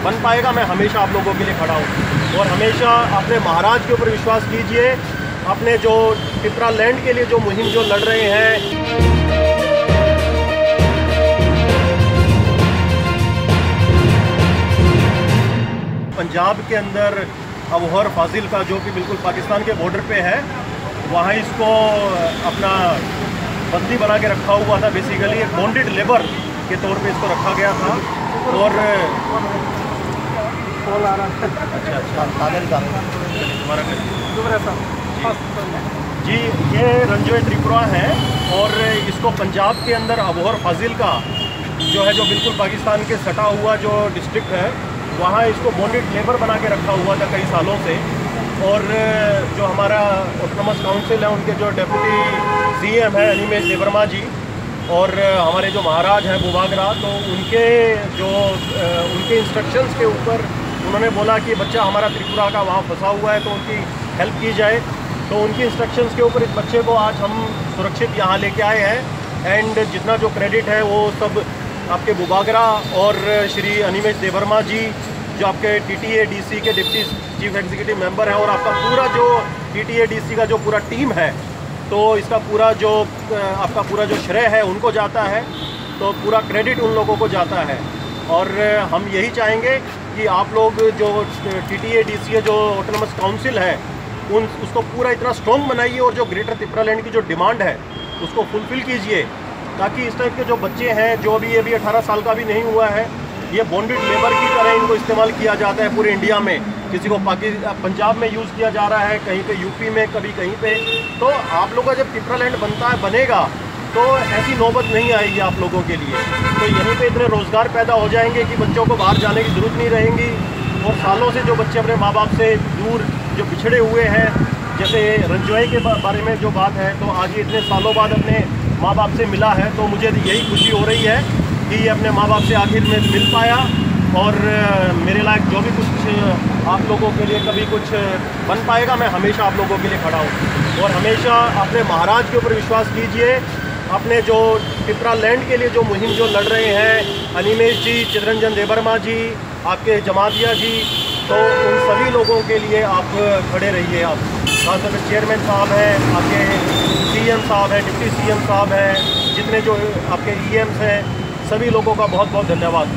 बन पाएगा, मैं हमेशा आप लोगों के लिए खड़ा हूँ। और हमेशा अपने महाराज के ऊपर विश्वास कीजिए, अपने जो टिपरा लैंड के लिए जो मुहिम जो लड़ रहे हैं। पंजाब के अंदर अबोहर फाजिल का, जो कि बिल्कुल पाकिस्तान के बॉर्डर पे है, वहाँ इसको अपना बंदी बना के रखा हुआ था। बेसिकली एक बॉन्डेड लेबर के तौर पे इसको रखा गया था। और जी, ये रंजोए त्रिपुरा है और इसको पंजाब के अंदर अबोहर फाजिल का जो है, जो बिल्कुल पाकिस्तान के सटा हुआ जो डिस्ट्रिक्ट है, वहाँ इसको बॉन्डेड लेबर बना के रखा हुआ था कई सालों से। और जो हमारा ऑटोनॉमस काउंसिल है, उनके जो डेप्यूटी सीएम है अनिमेश देवर्मा जी, और हमारे जो महाराज हैं बुबागरा, तो उनके इंस्ट्रक्शंस के ऊपर उन्होंने बोला कि बच्चा हमारा त्रिपुरा का वहाँ फंसा हुआ है, तो उनकी हेल्प की जाए। तो उनकी इंस्ट्रक्शंस के ऊपर इस बच्चे को आज हम सुरक्षित यहाँ लेके आए हैं। एंड जितना जो क्रेडिट है वो सब आपके बुबागरा और श्री अनिमेश देवर्मा जी, जो आपके TTA-DC के डिप्टी चीफ एग्जीक्यूटिव मेंबर हैं, और आपका पूरा जो TTA-DC का जो पूरा टीम है, तो इसका पूरा जो आपका पूरा जो श्रेय है उनको जाता है, तो पूरा क्रेडिट उन लोगों को जाता है। और हम यही चाहेंगे कि आप लोग जो TTA-DC जो ऑटोनॉमस काउंसिल है, उसको पूरा इतना स्ट्रॉन्ग बनाइए, और जो ग्रेटर त्रिपुरा लैंड की जो डिमांड है उसको फुलफ़िल कीजिए, ताकि इस टाइप के जो बच्चे हैं, जो अभी 18 साल का भी नहीं हुआ है, ये बॉन्डेड लेबर की तरह इनको इस्तेमाल किया जाता है पूरे इंडिया में। किसी को पंजाब में यूज़ किया जा रहा है, कहीं पे यूपी में, कभी कहीं पे। तो आप लोगों का जब त्रिपुरा लैंड बनेगा तो ऐसी नौबत नहीं आएगी आप लोगों के लिए। तो यहीं पे इतने रोज़गार पैदा हो जाएंगे कि बच्चों को बाहर जाने की ज़रूरत नहीं रहेगी। और सालों से जो बच्चे अपने माँ बाप से दूर जो पिछड़े हुए हैं, जैसे रंजोए के बारे में जो बात है, तो आज ये इतने सालों बाद अपने माँ बाप से मिला है, तो मुझे यही खुशी हो रही है कि ये अपने माँ बाप से आखिर में मिल पाया। और मेरे लायक जो भी कुछ आप लोगों के लिए कभी कुछ बन पाएगा, मैं हमेशा आप लोगों के लिए खड़ा हूँ। और हमेशा अपने महाराज के ऊपर विश्वास कीजिए, अपने जो टिपरा लैंड के लिए जो मुहिम जो लड़ रहे हैं, अनिमेश जी, चितरंजन देवर्मा जी, आपके जमातिया जी, तो उन सभी लोगों के लिए आप खड़े रहिए। आप खासतौर पर चेयरमैन साहब हैं, आपके CM साहब हैं, डिप्टी CM साहब हैं, जितने जो आपके EMs हैं, सभी लोगों का बहुत बहुत धन्यवाद।